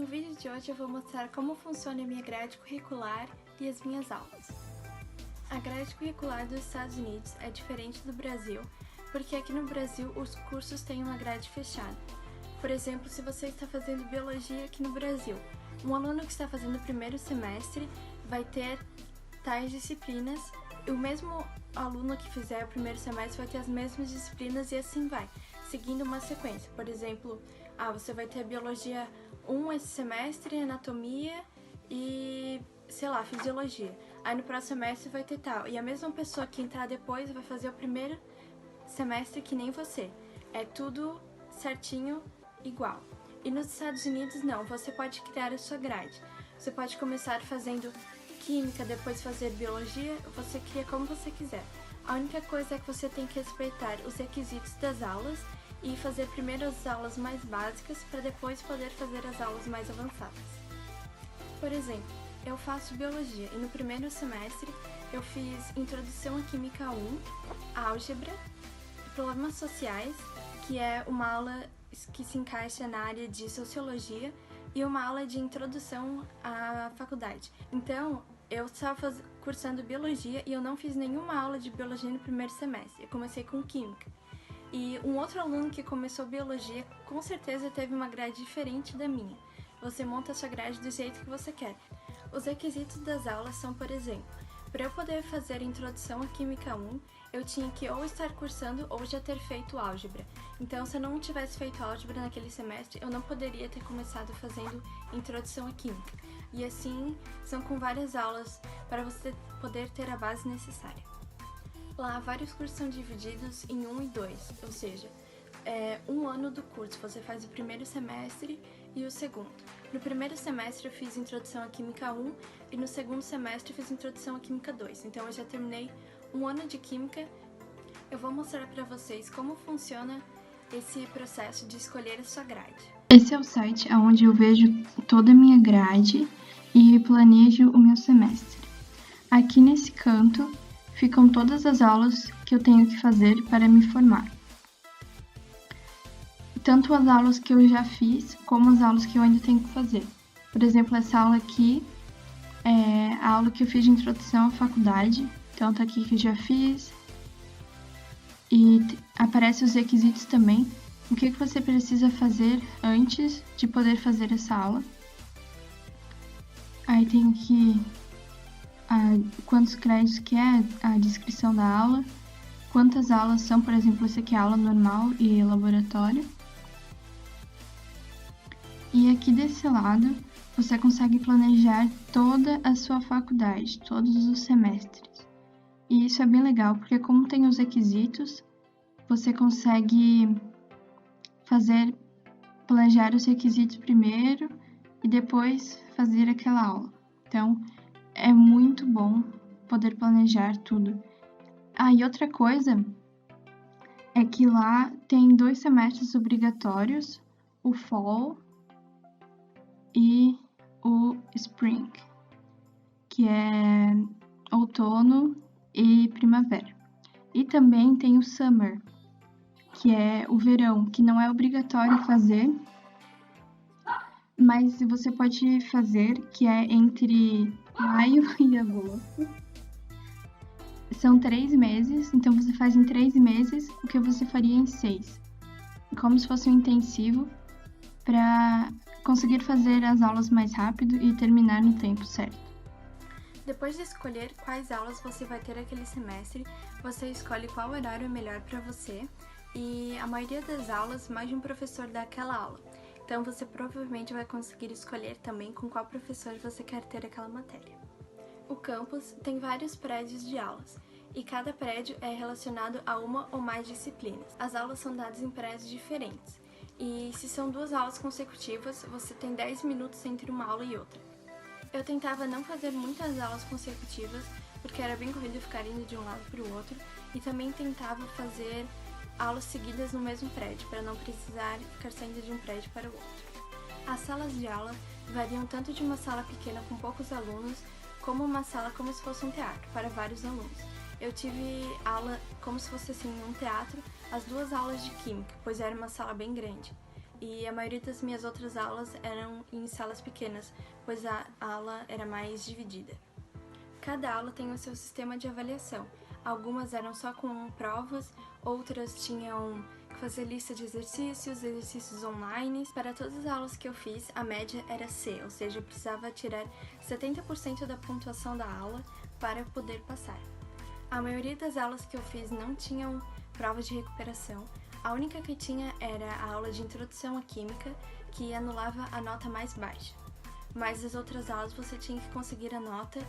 No vídeo de hoje eu vou mostrar como funciona a minha grade curricular e as minhas aulas. A grade curricular dos Estados Unidos é diferente do Brasil, porque aqui no Brasil os cursos têm uma grade fechada. Por exemplo, se você está fazendo biologia aqui no Brasil, um aluno que está fazendo o primeiro semestre vai ter tais disciplinas, e o mesmo aluno que fizer o primeiro semestre vai ter as mesmas disciplinas e assim vai, seguindo uma sequência. Por exemplo, você vai ter biologia 1 esse semestre, anatomia e, fisiologia. Aí no próximo semestre vai ter tal. E a mesma pessoa que entrar depois vai fazer o primeiro semestre que nem você. É tudo certinho, igual. E nos Estados Unidos não, você pode criar a sua grade. Você pode começar fazendo química, depois fazer biologia, você cria como você quiser. A única coisa é que você tem que respeitar os requisitos das aulas e fazer primeiro as aulas mais básicas para depois poder fazer as aulas mais avançadas. Por exemplo, eu faço biologia e no primeiro semestre eu fiz Introdução à Química 1, Álgebra, Problemas Sociais, que é uma aula que se encaixa na área de Sociologia, e uma aula de Introdução à Faculdade. Então, eu estava cursando Biologia e eu não fiz nenhuma aula de Biologia no primeiro semestre, eu comecei com Química. E um outro aluno que começou Biologia, com certeza teve uma grade diferente da minha. Você monta a sua grade do jeito que você quer. Os requisitos das aulas são, por exemplo, para eu poder fazer Introdução à Química 1, eu tinha que ou estar cursando ou já ter feito Álgebra. Então, se eu não tivesse feito Álgebra naquele semestre, eu não poderia ter começado fazendo Introdução à Química. E assim, são com várias aulas para você poder ter a base necessária. Lá, vários cursos são divididos em 1 e 2, ou seja, um ano do curso. Você faz o primeiro semestre e o segundo. No primeiro semestre eu fiz Introdução à Química 1 e no segundo semestre eu fiz Introdução à Química 2. Então eu já terminei um ano de Química. Eu vou mostrar para vocês como funciona esse processo de escolher a sua grade. Esse é o site onde eu vejo toda a minha grade e planejo o meu semestre. Aqui nesse canto ficam todas as aulas que eu tenho que fazer para me formar. Tanto as aulas que eu já fiz, como as aulas que eu ainda tenho que fazer. Por exemplo, essa aula aqui é a aula que eu fiz de Introdução à Faculdade. Então tá aqui que eu já fiz. E aparece os requisitos também. O que você precisa fazer antes de poder fazer essa aula. Aí tem aqui quantos créditos que é a descrição da aula, quantas aulas são, por exemplo, essa aqui é aula normal e laboratório. E aqui desse lado, você consegue planejar toda a sua faculdade, todos os semestres. E isso é bem legal, porque como tem os requisitos, você consegue planejar os requisitos primeiro e depois fazer aquela aula. Então, é muito bom poder planejar tudo. E outra coisa é que lá tem 2 semestres obrigatórios, o Fall e o Spring, que é outono e primavera. E também tem o Summer, que é o verão, que não é obrigatório fazer, mas você pode fazer, que é entre maio e agosto. São 3 meses, então você faz em 3 meses o que você faria em 6. Como se fosse um intensivo para conseguir fazer as aulas mais rápido e terminar no tempo certo. Depois de escolher quais aulas você vai ter aquele semestre, você escolhe qual horário é melhor para você e a maioria das aulas, mais de um professor dá aquela aula. Então você provavelmente vai conseguir escolher também com qual professor você quer ter aquela matéria. O campus tem vários prédios de aulas e cada prédio é relacionado a uma ou mais disciplinas. As aulas são dadas em prédios diferentes e se são 2 aulas consecutivas, você tem 10 minutos entre uma aula e outra. Eu tentava não fazer muitas aulas consecutivas porque era bem corrido ficar indo de um lado para o outro e também tentava fazer aulas seguidas no mesmo prédio para não precisar ficar saindo de um prédio para o outro. As salas de aula variam tanto de uma sala pequena com poucos alunos como uma sala como se fosse um teatro para vários alunos. Eu tive aula como se fosse um teatro, as 2 aulas de Química, pois era uma sala bem grande. e a maioria das minhas outras aulas eram em salas pequenas, pois a aula era mais dividida. Cada aula tem o seu sistema de avaliação. Algumas eram só com provas, outras tinham que fazer lista de exercícios online. Para todas as aulas que eu fiz, a média era C, ou seja, eu precisava tirar 70% da pontuação da aula para poder passar. A maioria das aulas que eu fiz não tinham provas de recuperação. A única que tinha era a aula de introdução à química, que anulava a nota mais baixa. Mas as outras aulas você tinha que conseguir a nota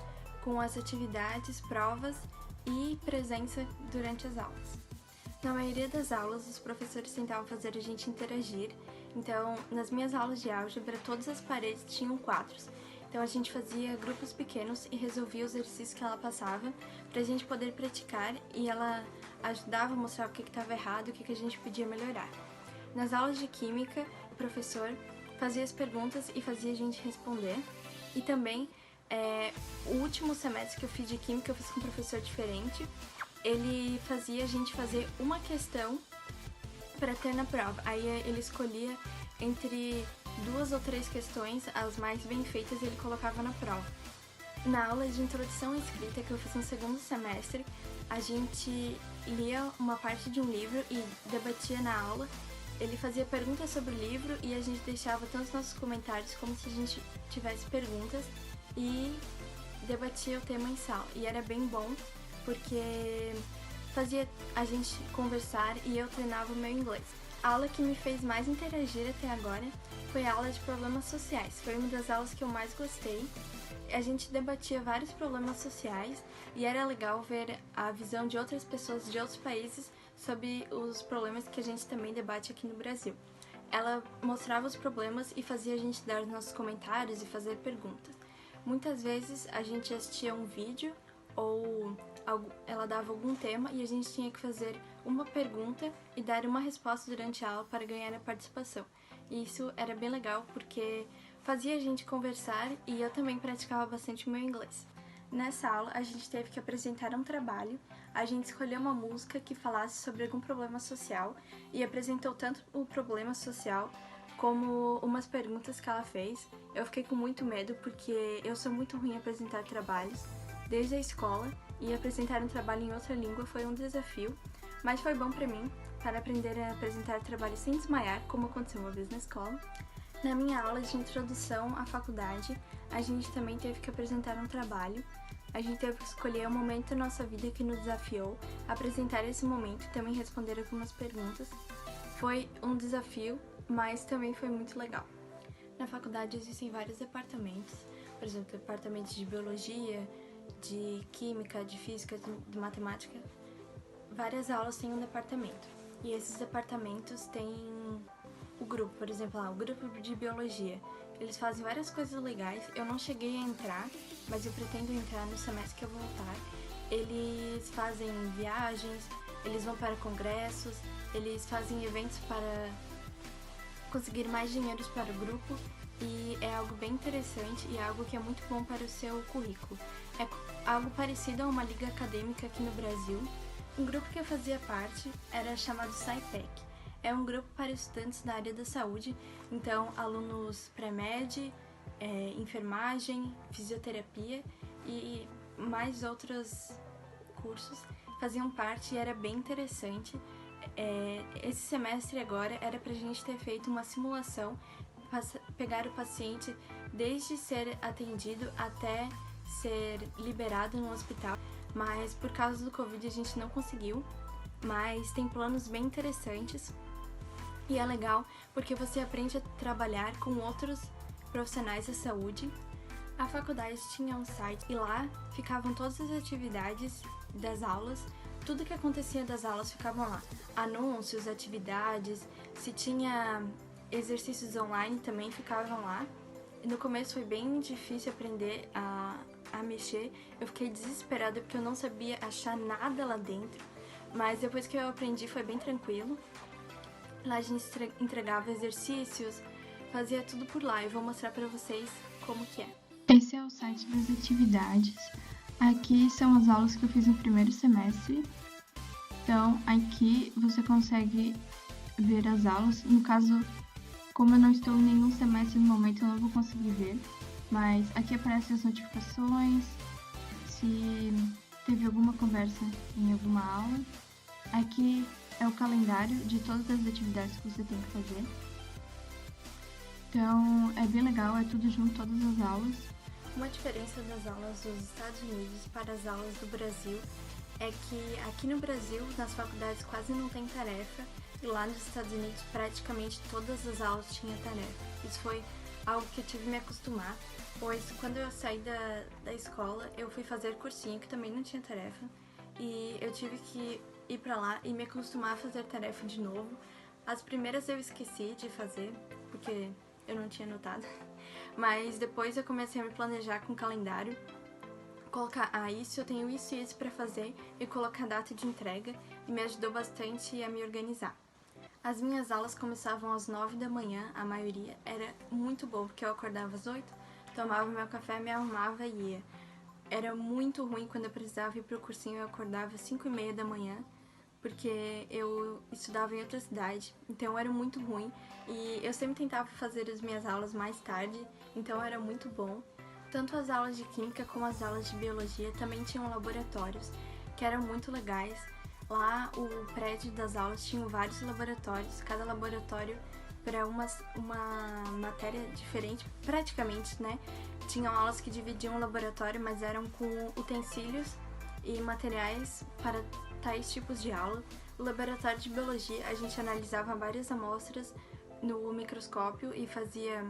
com as atividades, provas e presença durante as aulas. Na maioria das aulas, os professores tentavam fazer a gente interagir, então nas minhas aulas de álgebra todas as paredes tinham quadros. Então a gente fazia grupos pequenos e resolvia os exercícios que ela passava para a gente poder praticar, e ela ajudava a mostrar o que estava errado e o que a gente podia melhorar. Nas aulas de química, o professor fazia as perguntas e fazia a gente responder. E também, o último semestre que eu fiz de química, eu fiz com um professor diferente. Ele fazia a gente fazer uma questão para ter na prova. Aí ele escolhia entre 2 ou 3 questões, as mais bem feitas, ele colocava na prova. Na aula de introdução à escrita, que eu fiz no segundo semestre, a gente lia uma parte de um livro e debatia na aula. Ele fazia perguntas sobre o livro e a gente deixava tanto os nossos comentários como se a gente tivesse perguntas e debatia o tema em sala. E era bem bom porque fazia a gente conversar e eu treinava o meu inglês. A aula que me fez mais interagir até agora foi a aula de problemas sociais. Foi uma das aulas que eu mais gostei. A gente debatia vários problemas sociais e era legal ver a visão de outras pessoas de outros países sobre os problemas que a gente também debate aqui no Brasil. Ela mostrava os problemas e fazia a gente dar os nossos comentários e fazer perguntas. Muitas vezes a gente assistia um vídeo ou ela dava algum tema e a gente tinha que fazer uma pergunta e dar uma resposta durante a aula para ganhar a participação. E isso era bem legal porque fazia a gente conversar e eu também praticava bastante o meu inglês. Nessa aula a gente teve que apresentar um trabalho, a gente escolheu uma música que falasse sobre algum problema social e apresentou tanto o problema social como umas perguntas que ela fez. Eu fiquei com muito medo porque eu sou muito ruim em apresentar trabalhos desde a escola, e apresentar um trabalho em outra língua foi um desafio, mas foi bom para mim, para aprender a apresentar trabalho sem desmaiar, como aconteceu uma vez na escola. Na minha aula de introdução à faculdade, a gente também teve que apresentar um trabalho. A gente teve que escolher um momento da nossa vida que nos desafiou, apresentar esse momento e também responder algumas perguntas. Foi um desafio, mas também foi muito legal. Na faculdade existem vários departamentos, por exemplo, departamentos de biologia, de química, de física, de matemática. Várias aulas têm um departamento, e esses departamentos têm o grupo, por exemplo, o grupo de biologia. Eles fazem várias coisas legais. Eu não cheguei a entrar, mas eu pretendo entrar no semestre que eu voltar. Eles fazem viagens, eles vão para congressos, eles fazem eventos para conseguir mais dinheiros para o grupo, e é algo bem interessante e é algo que é muito bom para o seu currículo. É algo parecido a uma liga acadêmica aqui no Brasil. Um grupo que eu fazia parte era chamado SciPec. É um grupo para estudantes da área da saúde, então alunos pré-med, enfermagem, fisioterapia e mais outros cursos faziam parte, e era bem interessante. Esse semestre agora era pra gente ter feito uma simulação, pegar o paciente desde ser atendido até ser liberado no hospital, mas por causa do Covid a gente não conseguiu, mas tem planos bem interessantes e é legal porque você aprende a trabalhar com outros profissionais da saúde. A faculdade tinha um site e lá ficavam todas as atividades das aulas. Tudo que acontecia das aulas ficavam lá. Anúncios, atividades, se tinha exercícios online também ficavam lá. No começo foi bem difícil aprender a mexer. Eu fiquei desesperada porque eu não sabia achar nada lá dentro. Mas depois que eu aprendi foi bem tranquilo. Lá a gente entregava exercícios, fazia tudo por lá. Eu vou mostrar pra vocês como que é. Esse é o site das atividades. Aqui são as aulas que eu fiz no primeiro semestre. Então, aqui você consegue ver as aulas. No caso, Como eu não estou em nenhum semestre no momento, eu não vou conseguir ver, mas aqui aparecem as notificações, se teve alguma conversa em alguma aula. Aqui é o calendário de todas as atividades que você tem que fazer. Então, é bem legal, é tudo junto, todas as aulas. Uma diferença das aulas dos Estados Unidos para as aulas do Brasil é que aqui no Brasil, nas faculdades quase não tem tarefa, e lá nos Estados Unidos praticamente todas as aulas tinham tarefa. Isso foi algo que eu tive que me acostumar, pois quando eu saí da escola, eu fui fazer cursinho, que também não tinha tarefa, e eu tive que ir pra lá e me acostumar a fazer tarefa de novo. As primeiras eu esqueci de fazer, porque eu não tinha notado, mas depois eu comecei a me planejar com calendário, colocar, isso eu tenho isso e isso pra fazer, e colocar data de entrega, e me ajudou bastante a me organizar. As minhas aulas começavam às 9 da manhã, a maioria. Era muito bom, porque eu acordava às 8, tomava meu café, me arrumava e ia. Era muito ruim quando eu precisava ir pro cursinho, eu acordava às 5:30 da manhã, porque eu estudava em outra cidade, então era muito ruim. E eu sempre tentava fazer as minhas aulas mais tarde, então era muito bom. Tanto as aulas de química como as aulas de biologia também tinham laboratórios, que eram muito legais. Lá, o prédio das aulas tinha vários laboratórios, cada laboratório para uma matéria diferente, praticamente, né? Tinham aulas que dividiam o laboratório, mas eram com utensílios e materiais para tais tipos de aula. O laboratório de biologia, a gente analisava várias amostras no microscópio e fazia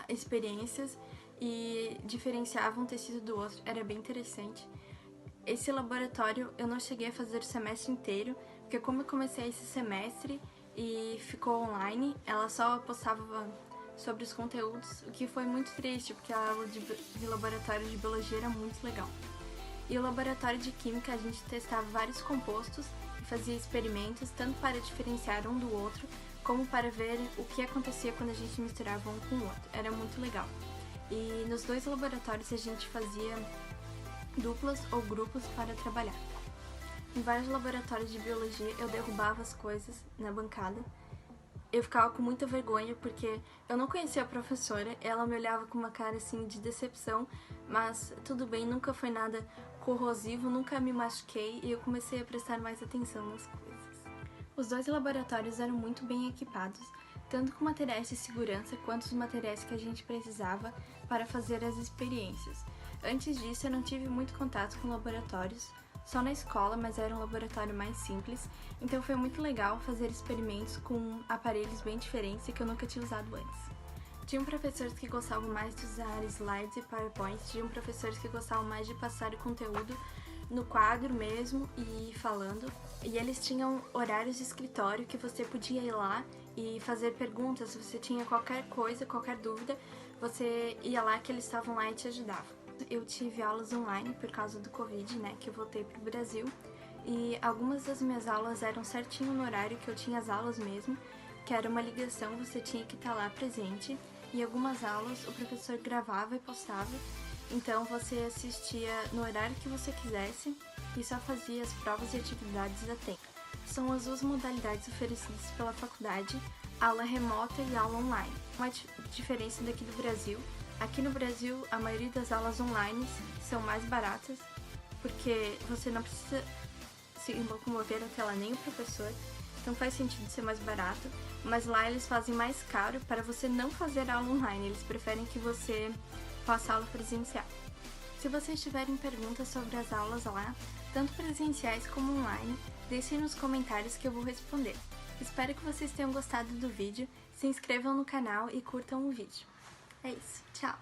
experiências e diferenciava um tecido do outro, era bem interessante. Esse laboratório eu não cheguei a fazer o semestre inteiro, porque como eu comecei esse semestre e ficou online, ela só postava sobre os conteúdos, o que foi muito triste, porque a aula de laboratório de biologia era muito legal. E o laboratório de química a gente testava vários compostos e fazia experimentos, tanto para diferenciar um do outro, como para ver o que acontecia quando a gente misturava um com o outro. Era muito legal. E nos dois laboratórios a gente fazia duplas ou grupos para trabalhar. Em vários laboratórios de biologia eu derrubava as coisas na bancada. Eu ficava com muita vergonha porque eu não conhecia a professora, ela me olhava com uma cara assim de decepção, mas tudo bem, nunca foi nada corrosivo, nunca me machuquei e eu comecei a prestar mais atenção nas coisas. Os dois laboratórios eram muito bem equipados, tanto com materiais de segurança quanto os materiais que a gente precisava para fazer as experiências. Antes disso, eu não tive muito contato com laboratórios, só na escola, mas era um laboratório mais simples, então foi muito legal fazer experimentos com aparelhos bem diferentes e que eu nunca tinha usado antes. Tinham professores que gostavam mais de usar slides e PowerPoint, tinham professores que gostavam mais de passar o conteúdo no quadro mesmo e falando, e eles tinham horários de escritório que você podia ir lá e fazer perguntas, se você tinha qualquer coisa, qualquer dúvida, você ia lá que eles estavam lá e te ajudavam. Eu tive aulas online por causa do Covid, né, que eu voltei pro Brasil, e algumas das minhas aulas eram certinho no horário que eu tinha as aulas mesmo, que era uma ligação, você tinha que estar lá presente, e algumas aulas o professor gravava e postava, então você assistia no horário que você quisesse e só fazia as provas e atividades a tempo. São as duas modalidades oferecidas pela faculdade, aula remota e aula online. Uma diferença daqui do Brasil: aqui no Brasil, a maioria das aulas online são mais baratas, porque você não precisa se locomover até lá, nem o professor, então faz sentido ser mais barato, mas lá eles fazem mais caro para você não fazer aula online, eles preferem que você faça aula presencial. Se vocês tiverem perguntas sobre as aulas lá, tanto presenciais como online, deixem nos comentários que eu vou responder. Espero que vocês tenham gostado do vídeo, se inscrevam no canal e curtam o vídeo. É isso, tchau!